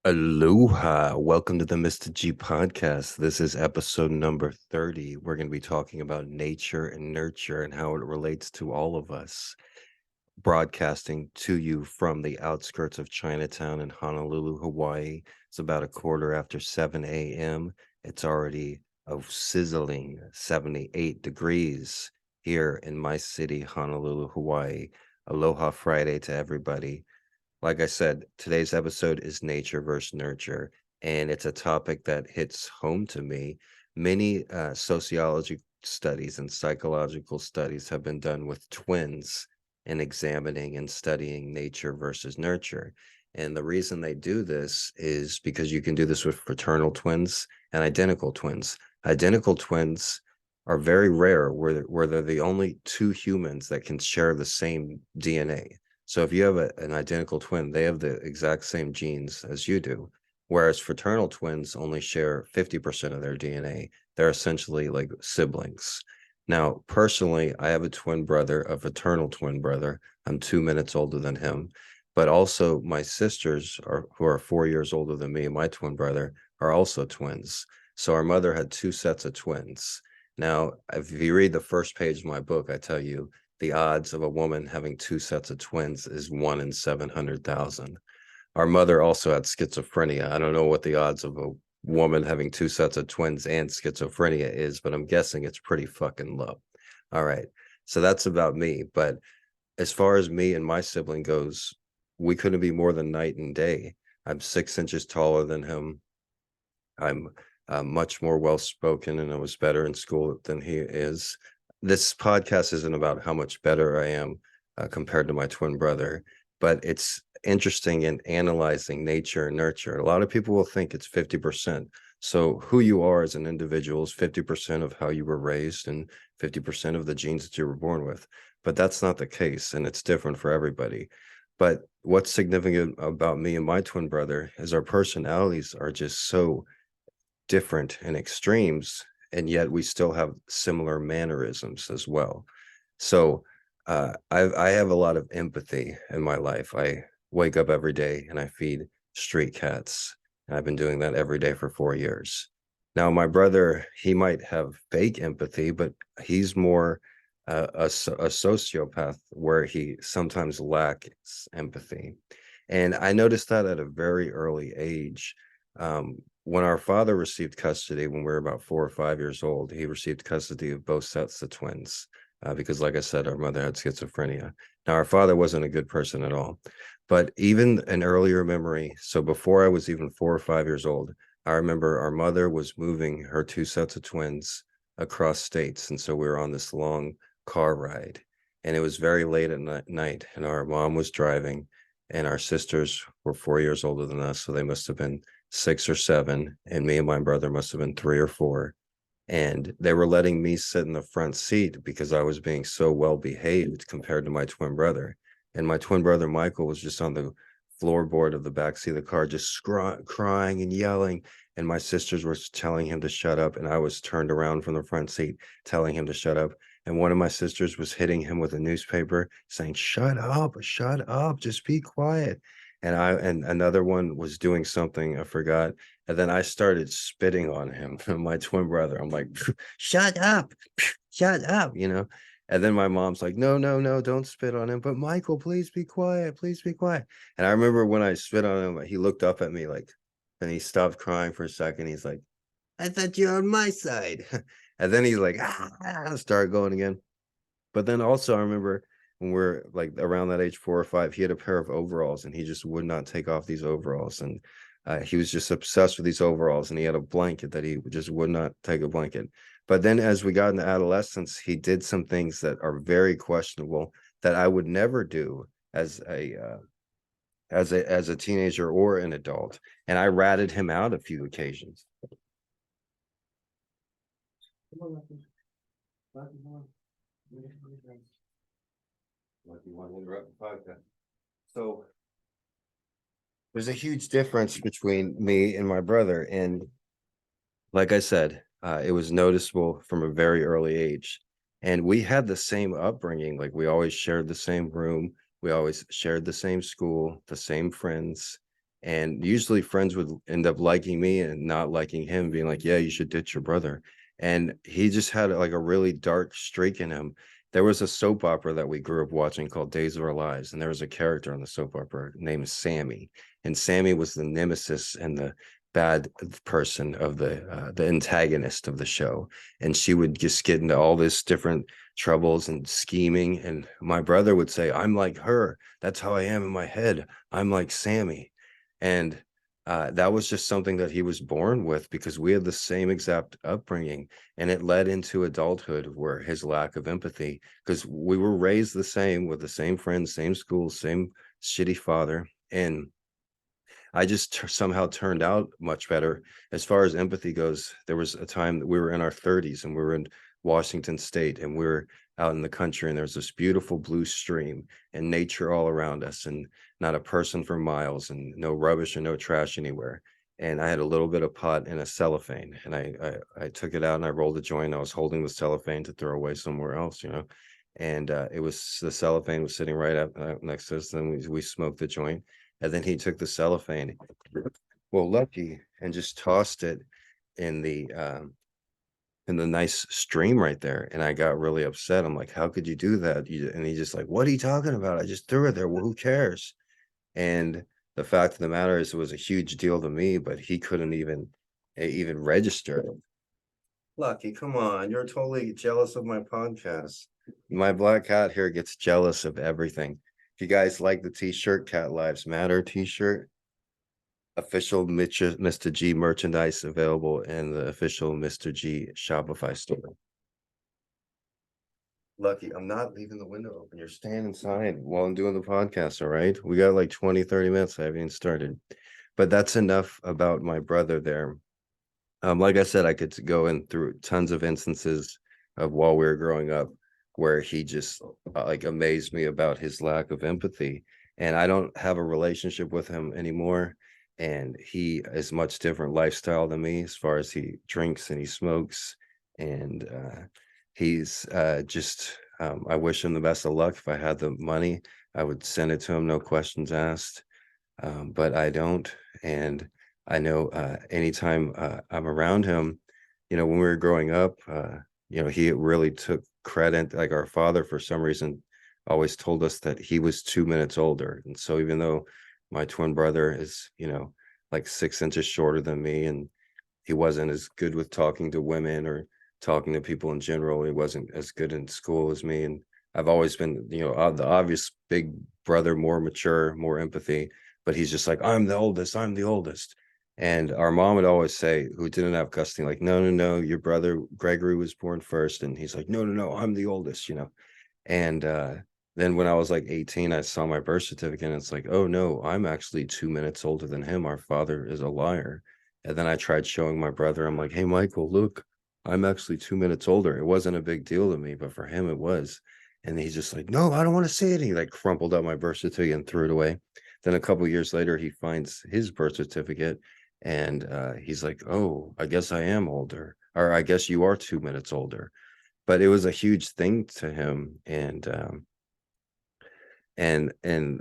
Aloha. Welcome to the Mr.G podcast. This is episode number 30. We're going to be talking about nature and nurture and how it relates to all of us. Broadcasting to you from the outskirts of Chinatown in Honolulu, Hawaii. It's about a quarter after 7 a.m. It's already a sizzling 78 degrees here in my city, Honolulu, Hawaii. Aloha Friday to everybody. Like I said, today's episode is nature versus nurture, and it's a topic that hits home to me. Many sociology studies and psychological studies have been done with twins in examining and studying nature versus nurture. And the reason they do this is because you can do this with fraternal twins and identical twins. Identical twins are very rare where they're the only two humans that can share the same DNA. So if you have an identical twin, they have the exact same genes as you do, whereas fraternal twins only share 50% of their DNA. They're essentially like siblings. Now, personally, I have a twin brother, a fraternal twin brother. I'm 2 minutes older than him. But also my sisters who are 4 years older than me, my twin brother, are also twins. So our mother had two sets of twins. Now, if you read the first page of my book, I tell you the odds of a woman having two sets of twins is 1 in 700,000. Our mother also had schizophrenia. I don't know what the odds of a woman having two sets of twins and schizophrenia is, but I'm guessing it's pretty fucking low. All right. So that's about me. But as far as me and my sibling goes, we couldn't be more than night and day. I'm 6 inches taller than him. I'm much more well spoken, and I was better in school than he is. This podcast isn't about how much better I am compared to my twin brother, but it's interesting in analyzing nature and nurture. A lot of people will think it's 50%. So who you are as an individual is 50% of how you were raised and 50% of the genes that you were born with. But that's not the case, and it's different for everybody. But what's significant about me and my twin brother is our personalities are just so different and extremes, and yet we still have similar mannerisms as well. So I have a lot of empathy in my life. I wake up every day and I feed street cats, and I've been doing that every day for 4 years. Now, my brother, he might have fake empathy, but he's more a sociopath where he sometimes lacks empathy. And I noticed that at a very early age. When our father received custody, when we were about 4 or 5 years old, he received custody of both sets of twins because, like I said, our mother had schizophrenia. Now, our father wasn't a good person at all, but even an earlier memory. So before I was even 4 or 5 years old, I remember our mother was moving her two sets of twins across states. And so we were on this long car ride, and it was very late at night, and our mom was driving, and our sisters were 4 years older than us. So they must have been 6 or 7, and me and my brother must have been 3 or 4. And they were letting me sit in the front seat because I was being so well behaved compared to my twin brother. And my twin brother Michael was just on the floorboard of the back seat of the car, just crying and yelling. And my sisters were telling him to shut up, and I was turned around from the front seat, telling him to shut up. And one of my sisters was hitting him with a newspaper, saying, shut up, just be quiet. And another one was doing something I forgot, and then I started spitting on him, my twin brother. I'm like, shut up, shut up, you know. And then my mom's like, no, no, no, don't spit on him. But Michael, please be quiet, please be quiet. And I remember when I spit on him, he looked up at me like, and he stopped crying for a second. He's like, I thought you're on my side. And then he's like, start going again. But then also, I remember when we're like around that age, 4 or 5, he had a pair of overalls, and he just would not take off these overalls. And he was just obsessed with these overalls, and he had a blanket that he just would not take a blanket. But then as we got into adolescence, he did some things that are very questionable that I would never do as a teenager or an adult. And I ratted him out a few occasions. Like you want to interrupt the podcast. So there's a huge difference between me and my brother. And like I said, it was noticeable from a very early age. And we had the same upbringing. Like we always shared the same room. We always shared the same school, the same friends. And usually friends would end up liking me and not liking him, being like, yeah, you should ditch your brother. And he just had like a really dark streak in him. There was a soap opera that we grew up watching called Days of Our Lives, and there was a character on the soap opera named Sammy, and Sammy was the nemesis and the bad person of the antagonist of the show. And she would just get into all this different troubles and scheming, and my brother would say, I'm like her, that's how I am in my head, I'm like Sammy. And that was just something that he was born with, because we had the same exact upbringing, and it led into adulthood where his lack of empathy, because we were raised the same with the same friends, same school, same shitty father. And I just somehow turned out much better as far as empathy goes. There was a time that we were in our 30s and we were in Washington State, and we were out in the country, and there's this beautiful blue stream and nature all around us, and not a person for miles, and no rubbish and no trash anywhere. And I had a little bit of pot in a cellophane, and I took it out and I rolled a joint. I was holding the cellophane to throw away somewhere else, and it was, the cellophane was sitting right up next to us. Then we smoked the joint, and then he took the cellophane, well, lucky, and just tossed it in the nice stream right there. And I got really upset. I'm like, how could you do that? And he's just like, what are you talking about? I just threw it there. Well, who cares? And the fact of the matter is, it was a huge deal to me, but he couldn't even register it. Lucky, come on, you're totally jealous of my podcast. My black cat here gets jealous of everything. If you guys like the t-shirt, Cat Lives Matter t-shirt, official Mr. G merchandise available in the official Mr. G Shopify store. Lucky, I'm not leaving the window open. You're staying inside while I'm doing the podcast, all right? We got like 20, 30 minutes. I haven't even started. But that's enough about my brother there. Like I said, I could go in through tons of instances of while we were growing up where he just like amazed me about his lack of empathy. And I don't have a relationship with him anymore. And he is much different lifestyle than me, as far as he drinks and he smokes. And he's just, I wish him the best of luck. If I had the money, I would send it to him, no questions asked. But I don't. And I know anytime I'm around him, when we were growing up, he really took credit. Like, our father, for some reason, always told us that he was 2 minutes older. And so even though my twin brother is, like 6 inches shorter than me, and he wasn't as good with talking to women or talking to people in general, he wasn't as good in school as me. And I've always been, the obvious big brother, more mature, more empathy, but he's just like, I'm the oldest, I'm the oldest. And our mom would always say, who didn't have custody, like, no, no, no, your brother Gregory was born first. And he's like, no, no, no, I'm the oldest. And then when I was like 18, I saw my birth certificate, and it's like, oh no, I'm actually 2 minutes older than him. Our father is a liar. And then I tried showing my brother, I'm like, hey, Michael, look, I'm actually 2 minutes older. It wasn't a big deal to me, but for him it was. And he's just like, no, I don't want to see it. He like crumpled up my birth certificate and threw it away. Then a couple years later, he finds his birth certificate, and he's like, oh, I guess I am older, or I guess you are 2 minutes older. But it was a huge thing to him. And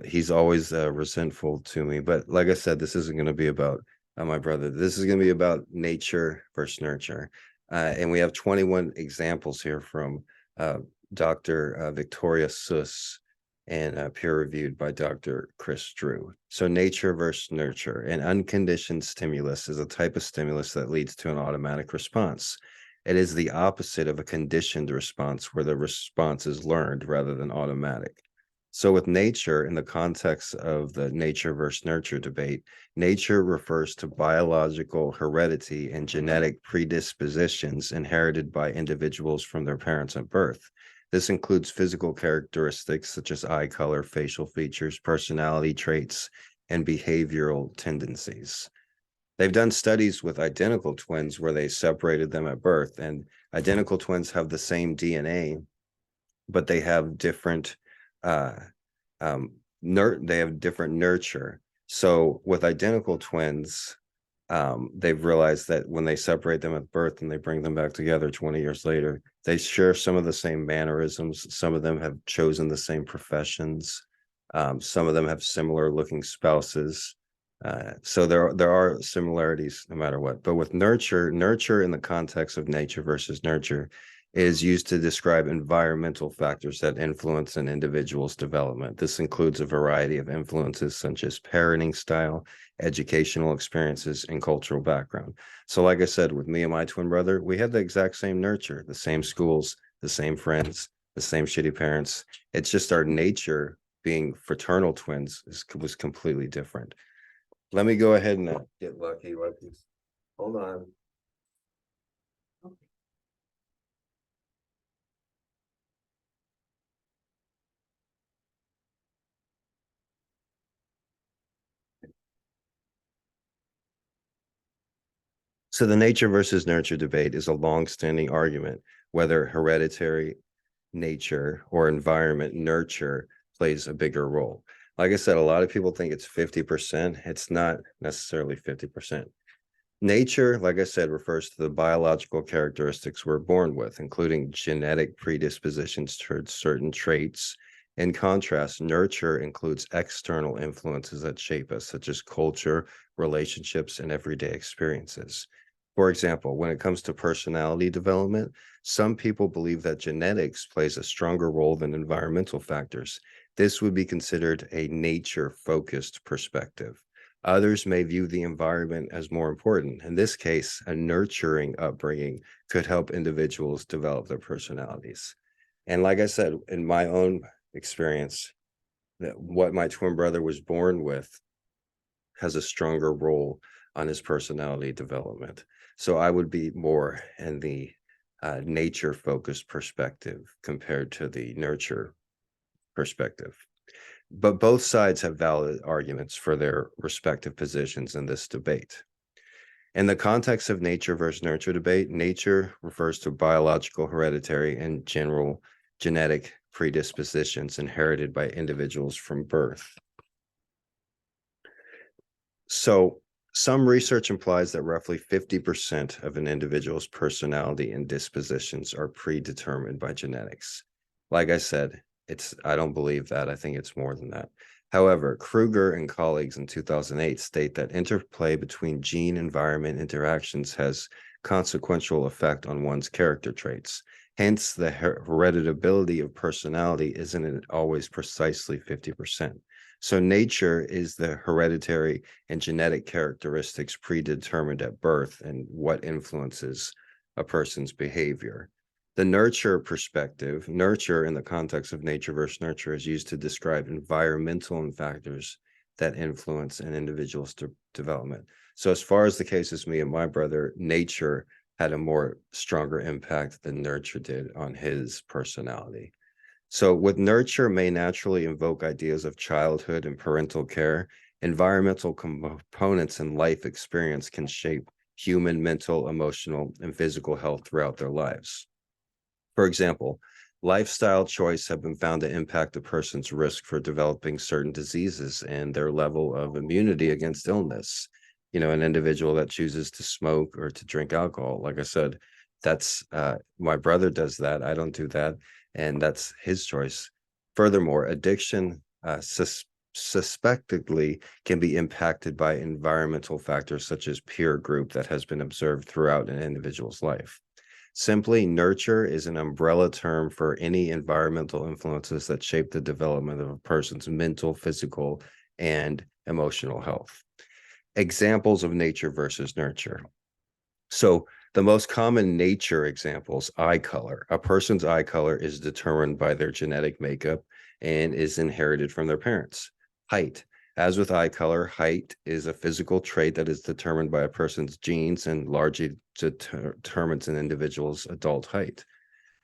he's always resentful to me. But like I said, this isn't going to be about my brother. This is going to be about nature versus nurture. And we have 21 examples here from Dr. Victoria Suss, and peer-reviewed by Dr. Chris Drew. So nature versus nurture. An unconditioned stimulus is a type of stimulus that leads to an automatic response. It is the opposite of a conditioned response, where the response is learned rather than automatic. So with nature, in the context of the nature versus nurture debate, nature refers to biological heredity and genetic predispositions inherited by individuals from their parents at birth. This includes physical characteristics such as eye color, facial features, personality traits, and behavioral tendencies. They've done studies with identical twins where they separated them at birth, and identical twins have the same DNA, but they have different uh, they have different nurture. So with identical twins, they've realized that when they separate them at birth and they bring them back together 20 years later, they share some of the same mannerisms. Some of them have chosen the same professions. Some of them have similar looking spouses. So there are similarities no matter what. But with nurture in the context of nature versus nurture is used to describe environmental factors that influence an individual's development. This includes a variety of influences such as parenting style, educational experiences, and cultural background. So like I said, with me and my twin brother, we had the exact same nurture, the same schools, the same friends, the same shitty parents. It's just our nature being fraternal twins was completely different. Let me go ahead and get lucky. Hold on. So the nature versus nurture debate is a long-standing argument whether hereditary nature or environment nurture plays a bigger role. Like I said, a lot of people think it's 50%. It's not necessarily 50%. Nature, like I said, refers to the biological characteristics we're born with, including genetic predispositions towards certain traits. In contrast, nurture includes external influences that shape us, such as culture, relationships, and everyday experiences. For example, when it comes to personality development, some people believe that genetics plays a stronger role than environmental factors. This would be considered a nature-focused perspective. Others may view the environment as more important. In this case, a nurturing upbringing could help individuals develop their personalities. And like I said, in my own experience, that what my twin brother was born with has a stronger role on his personality development. So I would be more in the nature focused perspective compared to the nurture perspective. But both sides have valid arguments for their respective positions in this debate. In the context of nature versus nurture debate, nature refers to biological, hereditary, and general genetic predispositions inherited by individuals from birth. So some research implies that roughly 50% of an individual's personality and dispositions are predetermined by genetics. Like I said, I don't believe that. I think it's more than that. However, Kruger and colleagues in 2008 state that interplay between gene environment interactions has consequential effect on one's character traits. Hence, the hereditability of personality isn't always precisely 50%. So nature is the hereditary and genetic characteristics predetermined at birth and what influences a person's behavior. The nurture perspective, nurture in the context of nature versus nurture, is used to describe environmental factors that influence an individual's development. So as far as the case is me and my brother, nature had a more stronger impact than nurture did on his personality. So with nurture may naturally invoke ideas of childhood and parental care. Environmental components and life experience can shape human mental, emotional, and physical health throughout their lives. For example, lifestyle choice have been found to impact a person's risk for developing certain diseases and their level of immunity against illness. You know, an individual that chooses to smoke or to drink alcohol, like I said, that's my brother does that. I don't do that, and that's his choice. Furthermore, addiction suspectedly can be impacted by environmental factors such as peer group that has been observed throughout an individual's life. Simply, nurture is an umbrella term for any environmental influences that shape the development of a person's mental, physical, and emotional health. Examples of nature versus nurture. So the most common nature examples, eye color. A person's eye color is determined by their genetic makeup and is inherited from their parents. Height. As with eye color, height is a physical trait that is determined by a person's genes and largely determines an individual's adult height.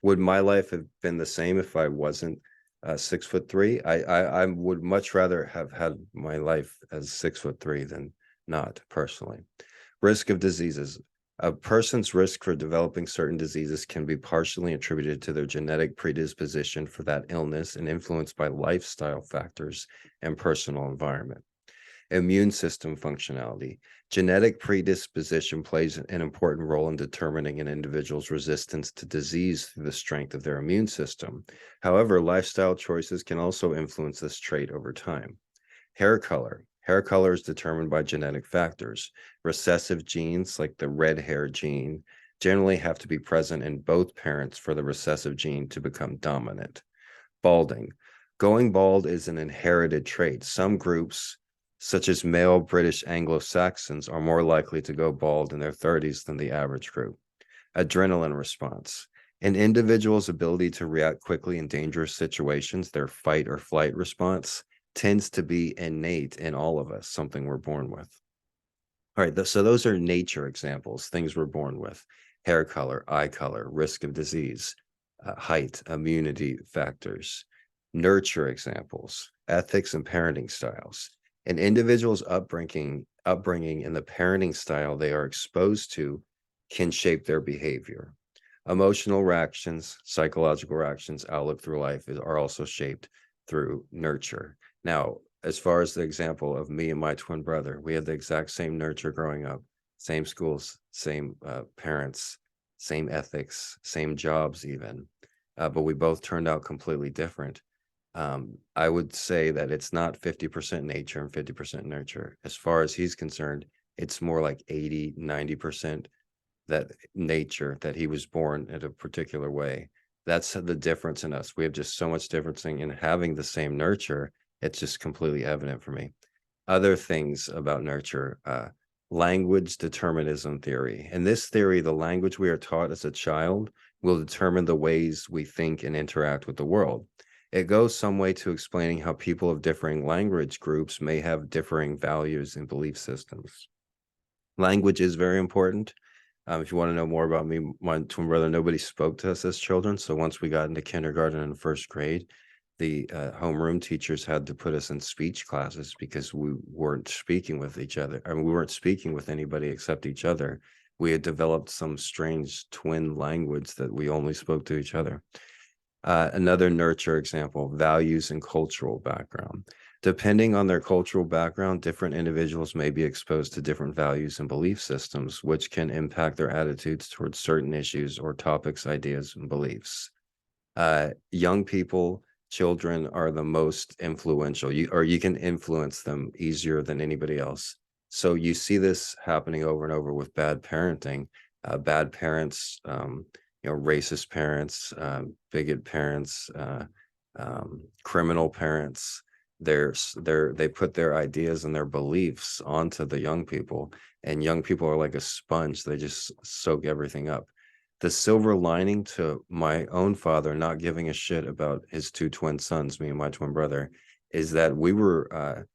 Would my life have been the same if I wasn't 6'3"? I would much rather have had my life as 6'3" than not, personally. Risk of diseases. A person's risk for developing certain diseases can be partially attributed to their genetic predisposition for that illness and influenced by lifestyle factors and personal environment. Immune system functionality. Genetic predisposition plays an important role in determining an individual's resistance to disease through the strength of their immune system. However, lifestyle choices can also influence this trait over time. Hair color. Hair color is determined by genetic factors. Recessive genes, like the red hair gene, generally have to be present in both parents for the recessive gene to become dominant. Balding. Going bald is an inherited trait. Some groups, such as male British Anglo-Saxons, are more likely to go bald in their 30s than the average group. Adrenaline response. An individual's ability to react quickly in dangerous situations, their fight or flight response, tends to be innate in all of us, something we're born with. All right, so those are nature examples, things we're born with. Hair color, eye color, risk of disease, height, immunity factors. Nurture examples, ethics and parenting styles. An individual's upbringing and the parenting style they are exposed to can shape their behavior. Emotional reactions, psychological reactions, outlook through life are also shaped through nurture. Now, as far as the example of me and my twin brother, we had the exact same nurture growing up, same schools, same parents, same ethics, same jobs even, but we both turned out completely different. I would say that it's not 50% nature and 50% nurture. As far as he's concerned, it's more like 80, 90% that nature, that he was born in a particular way. That's the difference in us. We have just so much difference in having the same nurture. It's just completely evident for me. Other things about nurture, language determinism theory. In this theory, the language we are taught as a child will determine the ways we think and interact with the world. It goes some way to explaining how people of differing language groups may have differing values and belief systems. Language is very important. If you want to know more about me, my twin brother, nobody spoke to us as children. So once we got into kindergarten and first grade, the homeroom teachers had to put us in speech classes because we weren't speaking with each other. I mean, we weren't speaking with anybody except each other. We had developed some strange twin language that we only spoke to each other. Another nurture example, values and cultural background. Depending on their cultural background, different individuals may be exposed to different values and belief systems, which can impact their attitudes towards certain issues or topics, ideas, and beliefs. Young people, children are the most influential, you can influence them easier than anybody else. So you see this happening over and over with bad parenting. Bad parents, racist parents, bigot parents, criminal parents. They put their ideas and their beliefs onto the young people, and young people are like a sponge. They just soak everything up. The silver lining to my own father not giving a shit about his two twin sons, me and my twin brother, is that we were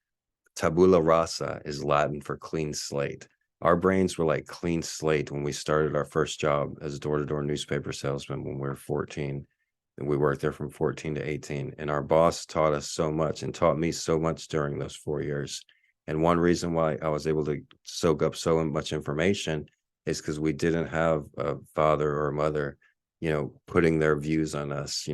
tabula rasa is Latin for clean slate. Our brains were like clean slate when we started our first job as door-to-door newspaper salesman when we were 14. And we worked there from 14 to 18. And our boss taught us so much and taught me so much during those 4 years. And one reason why I was able to soak up so much information is because we didn't have a father or a mother, putting their views on us,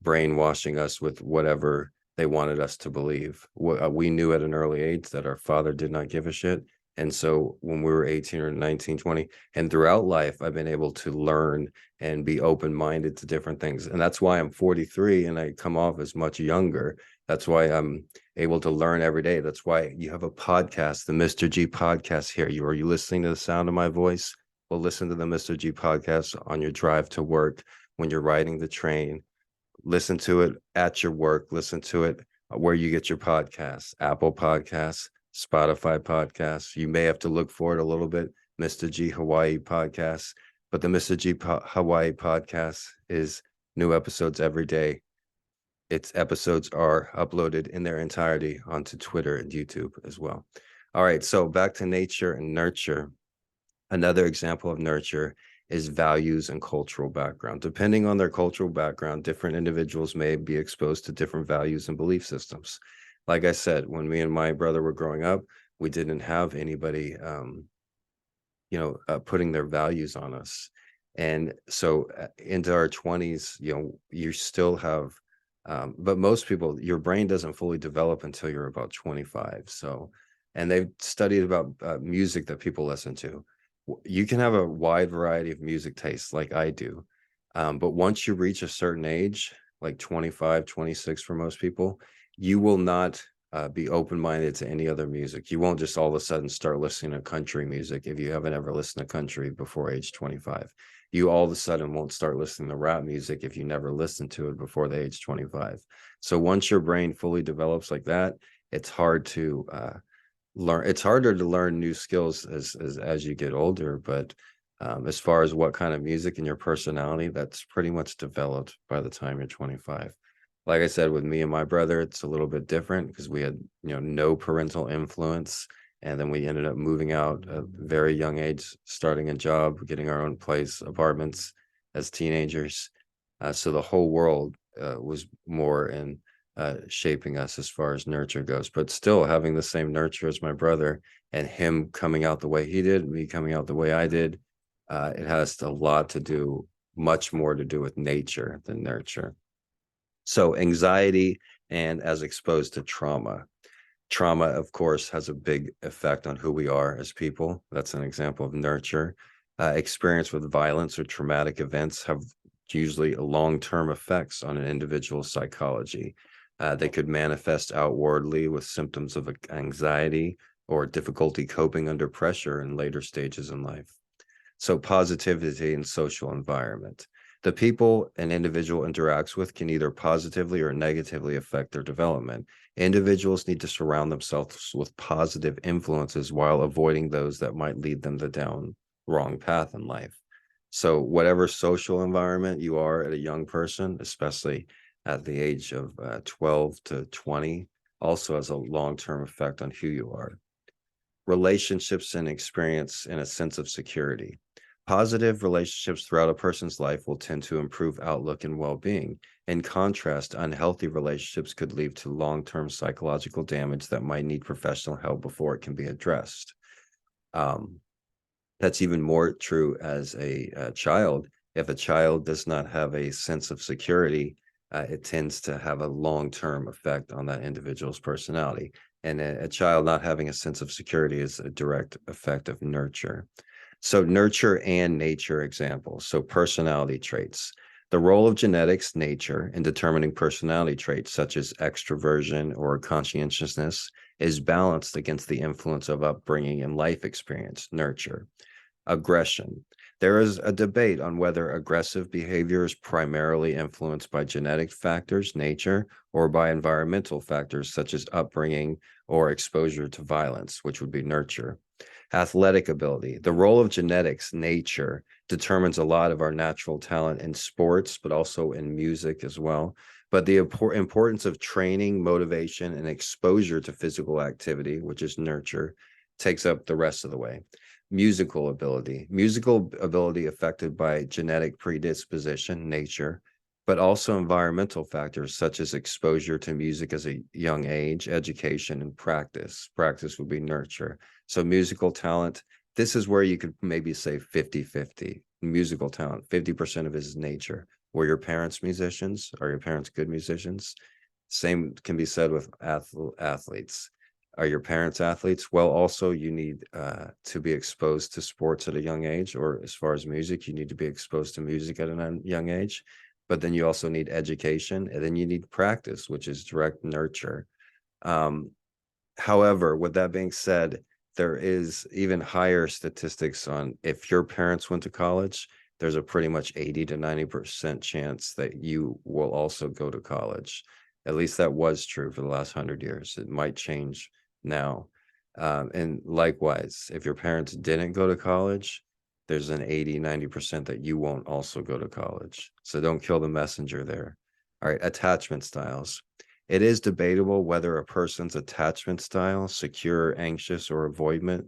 brainwashing us with whatever they wanted us to believe. We knew at an early age that our father did not give a shit. And so when we were 18 or 19, 20, and throughout life, I've been able to learn and be open-minded to different things. And that's why I'm 43 and I come off as much younger. That's why I'm able to learn every day. That's why you have a podcast, the Mr.G podcast here. Are you listening to the sound of my voice? Well, listen to the Mr.G podcast on your drive to work, when you're riding the train. Listen to it at your work. Listen to it where you get your podcasts, Apple Podcasts, Spotify podcasts. You may have to look for it a little bit, Mr.G Hawaii podcast. But the Mr.G Hawaii podcast is new episodes every day. Its episodes are uploaded in their entirety onto Twitter and YouTube as well. All right, so back to nature and nurture. Another example of nurture is values and cultural background. Depending on their cultural background, different individuals may be exposed to different values and belief systems. Like I said, when me and my brother were growing up, we didn't have anybody, putting their values on us. And so into our 20s, you still have, but most people, your brain doesn't fully develop until you're about 25. So, and they've studied about music that people listen to. You can have a wide variety of music tastes like I do. But once you reach a certain age, like 25, 26 for most people, you will not Be open-minded to any other music. You won't just all of a sudden start listening to country music if you haven't ever listened to country before age 25. You all of a sudden won't start listening to rap music if you never listened to it before the age 25. So once your brain fully develops like that, it's hard to learn. It's harder to learn new skills as you get older, but as far as what kind of music and your personality, that's pretty much developed by the time you're 25. Like I said, with me and my brother, it's a little bit different because we had, no parental influence. And then we ended up moving out at a very young age, starting a job, getting our own place, apartments as teenagers. So the whole world was more in shaping us as far as nurture goes, but still having the same nurture as my brother and him coming out the way he did, me coming out the way I did. It has a lot to do, much more to do with nature than nurture. So anxiety and as exposed to trauma. Trauma, of course, has a big effect on who we are as people. That's an example of nurture. Experience with violence or traumatic events have usually long-term effects on an individual's psychology. They could manifest outwardly with symptoms of anxiety or difficulty coping under pressure in later stages in life. So positivity and social environment. The people an individual interacts with can either positively or negatively affect their development. Individuals need to surround themselves with positive influences while avoiding those that might lead them down wrong path in life. So whatever social environment you are at a young person, especially at the age of 12 to 20, also has a long-term effect on who you are. Relationships and experience and a sense of security. Positive relationships throughout a person's life will tend to improve outlook and well-being. In contrast, unhealthy relationships could lead to long-term psychological damage that might need professional help before it can be addressed. That's even more true as a child. If a child does not have a sense of security, it tends to have a long-term effect on that individual's personality. And a child not having a sense of security is a direct effect of nurture. So nurture and nature examples. So personality traits. The role of genetics, nature, in determining personality traits such as extroversion or conscientiousness is balanced against the influence of upbringing and life experience, nurture. Aggression. There is a debate on whether aggressive behavior is primarily influenced by genetic factors, nature, or by environmental factors such as upbringing or exposure to violence, which would be nurture. Athletic ability. The role of genetics, nature, determines a lot of our natural talent in sports, but also in music as well. But the importance of training, motivation, and exposure to physical activity, which is nurture, takes up the rest of the way. Musical ability affected by genetic predisposition, nature, but also environmental factors such as exposure to music as a young age, education, and practice. Practice would be nurture. So musical talent, this is where you could maybe say 50-50. Musical talent, 50% of it is nature. Were your parents musicians? Are your parents good musicians? Same can be said with athletes. Are your parents athletes? Well, also you need to be exposed to sports at a young age, or as far as music, you need to be exposed to music at a young age. But then you also need education, and then you need practice, which is direct nurture. However, with that being said, there is even higher statistics on if your parents went to college, there's a pretty much 80 to 90% chance that you will also go to college. At least that was true for the last 100 years. It might change now. And likewise, if your parents didn't go to college, there's an 80-90% that you won't also go to college. So don't kill the messenger there. All right, attachment styles. It is debatable whether a person's attachment style, secure, anxious, or avoidant,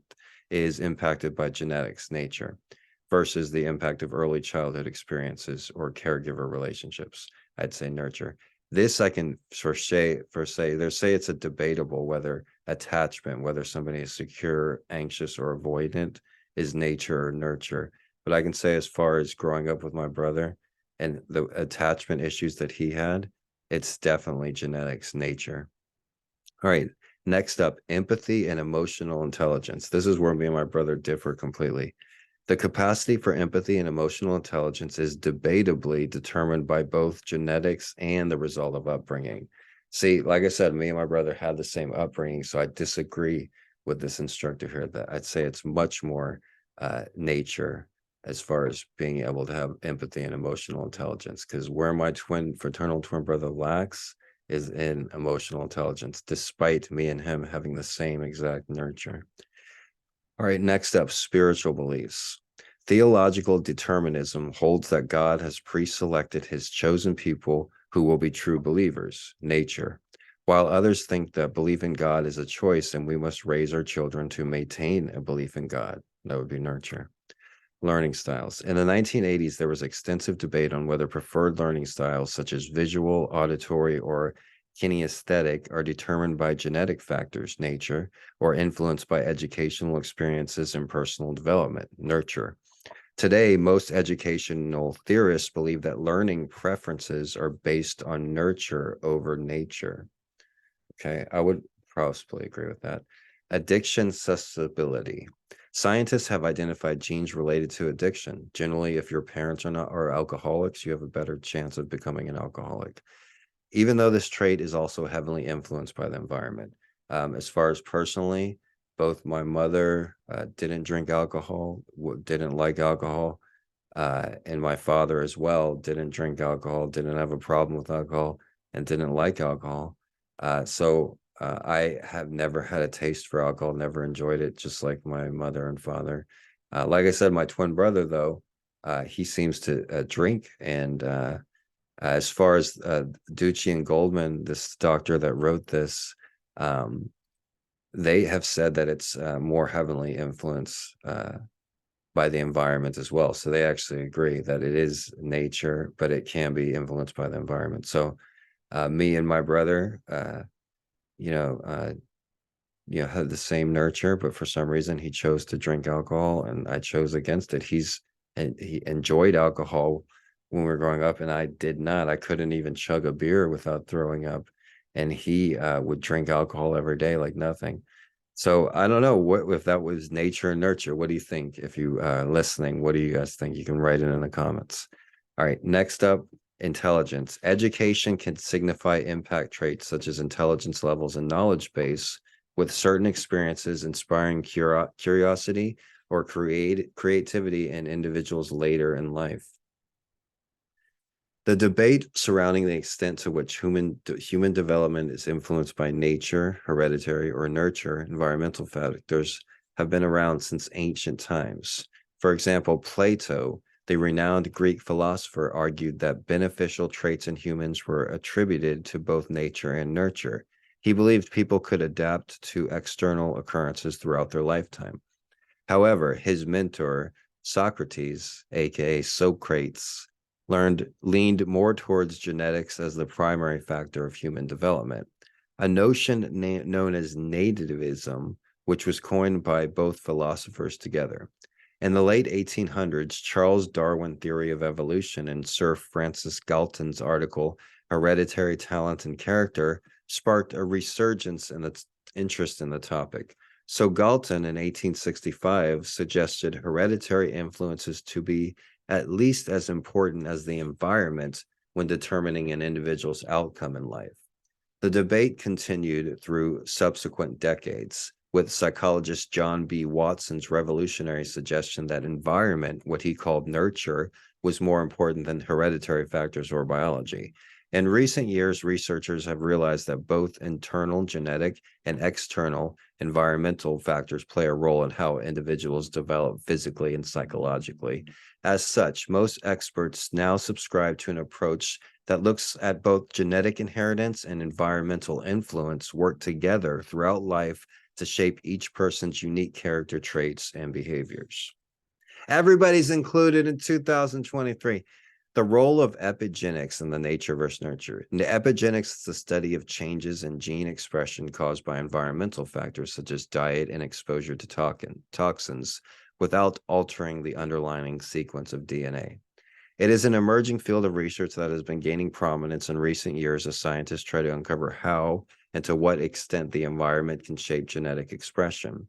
is impacted by genetics, nature, versus the impact of early childhood experiences or caregiver relationships. I'd say nurture. This I can say it's a debatable whether attachment, whether somebody is secure, anxious, or avoidant, is nature or nurture. But I can say as far as growing up with my brother and the attachment issues that he had, it's definitely genetics, nature. All right. Next up, empathy and emotional intelligence. This is where me and my brother differ completely. The capacity for empathy and emotional intelligence is debatably determined by both genetics and the result of upbringing. See, like I said, me and my brother had the same upbringing, so I disagree with this instructor here. That I'd say it's much more nature as far as being able to have empathy and emotional intelligence. Because where my fraternal twin brother lacks is in emotional intelligence, despite me and him having the same exact nurture. All right, next up, spiritual beliefs. Theological determinism holds that God has pre-selected his chosen people who will be true believers, nature, while others think that belief in God is a choice and we must raise our children to maintain a belief in God. That would be nurture. Learning styles. In the 1980s, there was extensive debate on whether preferred learning styles such as visual, auditory, or kinesthetic are determined by genetic factors, nature, or influenced by educational experiences and personal development, nurture. Today, most educational theorists believe that learning preferences are based on nurture over nature. Okay, I would probably agree with that. Addiction susceptibility. Scientists have identified genes related to addiction. Generally, if your parents are alcoholics, you have a better chance of becoming an alcoholic, even though this trait is also heavily influenced by the environment. As far as personally, both my mother didn't drink alcohol, didn't like alcohol, and my father as well didn't drink alcohol, didn't have a problem with alcohol, and didn't like alcohol. I have never had a taste for alcohol, never enjoyed it, just like my mother and father. Like I said, my twin brother, though, he seems to drink. And as far as Ducci and Goldman, this doctor that wrote this, um, they have said that it's more heavily influenced by the environment as well. So they actually agree that it is nature, but it can be influenced by the environment. So me and my brother, you know, uh, had the same nurture, but for some reason he chose to drink alcohol, and I chose against it. He enjoyed alcohol when we were growing up, and I did not. I couldn't even chug a beer without throwing up, and he would drink alcohol every day like nothing. So I don't know what if that was nature and nurture. What do you think? If you listening, what do you guys think? You can write it in the comments. All right, next up, intelligence. Education can signify impact traits such as intelligence levels and knowledge base, with certain experiences inspiring curiosity or creativity in individuals later in life. The debate surrounding the extent to which human development is influenced by nature, hereditary, or nurture, environmental factors, have been around since ancient times. For example, Plato, the renowned Greek philosopher, argued that beneficial traits in humans were attributed to both nature and nurture. He believed people could adapt to external occurrences throughout their lifetime. However, his mentor, Socrates, aka Socrates, leaned more towards genetics as the primary factor of human development, a notion known as nativism, which was coined by both philosophers together. In the late 1800s, Charles Darwin's theory of evolution and Sir Francis Galton's article, Hereditary Talent and Character, sparked a resurgence in its interest in the topic. So Galton in 1865 suggested hereditary influences to be at least as important as the environment when determining an individual's outcome in life. The debate continued through subsequent decades, with psychologist John B. Watson's revolutionary suggestion that environment, what he called nurture, was more important than hereditary factors or biology. In recent years, researchers have realized that both internal genetic and external environmental factors play a role in how individuals develop physically and psychologically. As such, most experts now subscribe to an approach that looks at both genetic inheritance and environmental influence work together throughout life to shape each person's unique character traits and behaviors. Everybody's included in 2023. The role of epigenetics in the nature versus nurture. Epigenetics is the study of changes in gene expression caused by environmental factors such as diet and exposure to toxins without altering the underlying sequence of DNA. It is an emerging field of research that has been gaining prominence in recent years as scientists try to uncover how and to what extent the environment can shape genetic expression.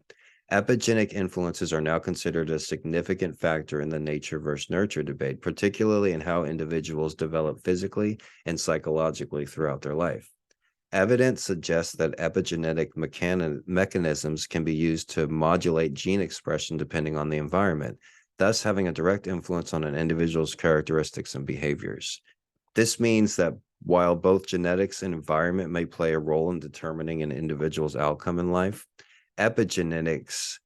Epigenetic influences are now considered a significant factor in the nature versus nurture debate, particularly in how individuals develop physically and psychologically throughout their life. Evidence suggests that epigenetic mechanisms can be used to modulate gene expression depending on the environment, thus having a direct influence on an individual's characteristics and behaviors. This means that while both genetics and environment may play a role in determining an individual's outcome in life, epigenetics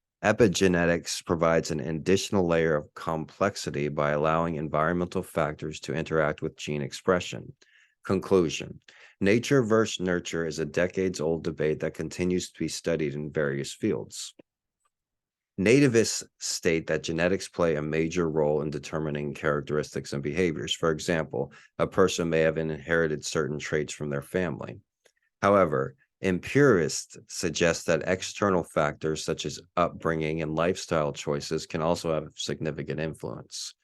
provides an additional layer of complexity by allowing environmental factors to interact with gene expression. Conclusion: nature versus nurture is a decades-old debate that continues to be studied in various fields. Nativists state that genetics play a major role in determining characteristics and behaviors. For example, a person may have inherited certain traits from their family. However, empirists suggest that external factors such as upbringing and lifestyle choices can also have significant influence.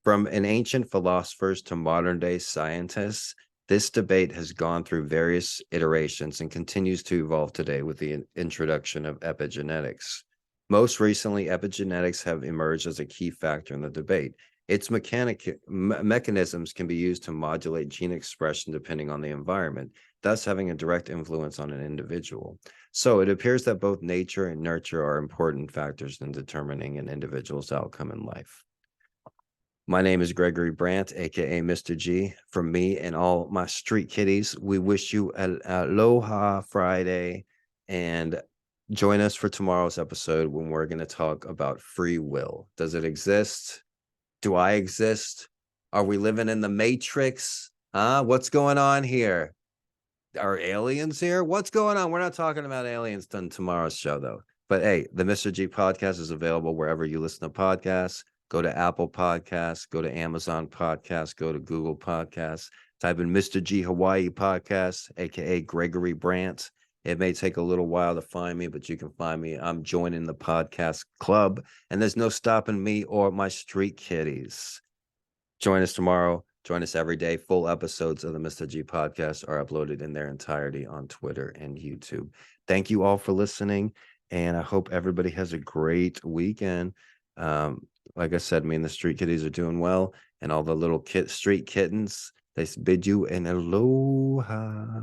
From ancient philosophers to modern-day scientists, this debate has gone through various iterations and continues to evolve today with the introduction of epigenetics. Most recently, epigenetics have emerged as a key factor in the debate. Its mechanisms can be used to modulate gene expression depending on the environment, thus having a direct influence on an individual. So it appears that both nature and nurture are important factors in determining an individual's outcome in life. My name is Gregory Brandt, aka Mr.G. From me and all my street kitties, we wish you an Aloha Friday, and join us for tomorrow's episode when we're going to talk about free will. Does it exist? Do I exist? Are we living in the Matrix? What's going on here? Are aliens here? What's going on? We're not talking about aliens on tomorrow's show, though. But hey, the Mr. G podcast is available wherever you listen to podcasts. Go to Apple Podcasts, go to Amazon Podcasts, go to Google Podcasts. Type in Mr. G Hawaii Podcast, aka Gregory Brandt. It may take a little while to find me, but you can find me. I'm joining the podcast club, and there's no stopping me or my street kitties. Join us tomorrow. Join us every day. Full episodes of the Mr. G podcast are uploaded in their entirety on Twitter and YouTube. Thank you all for listening, and I hope everybody has a great weekend. Like I said, me and the street kitties are doing well, and all the little street kittens, they bid you an aloha.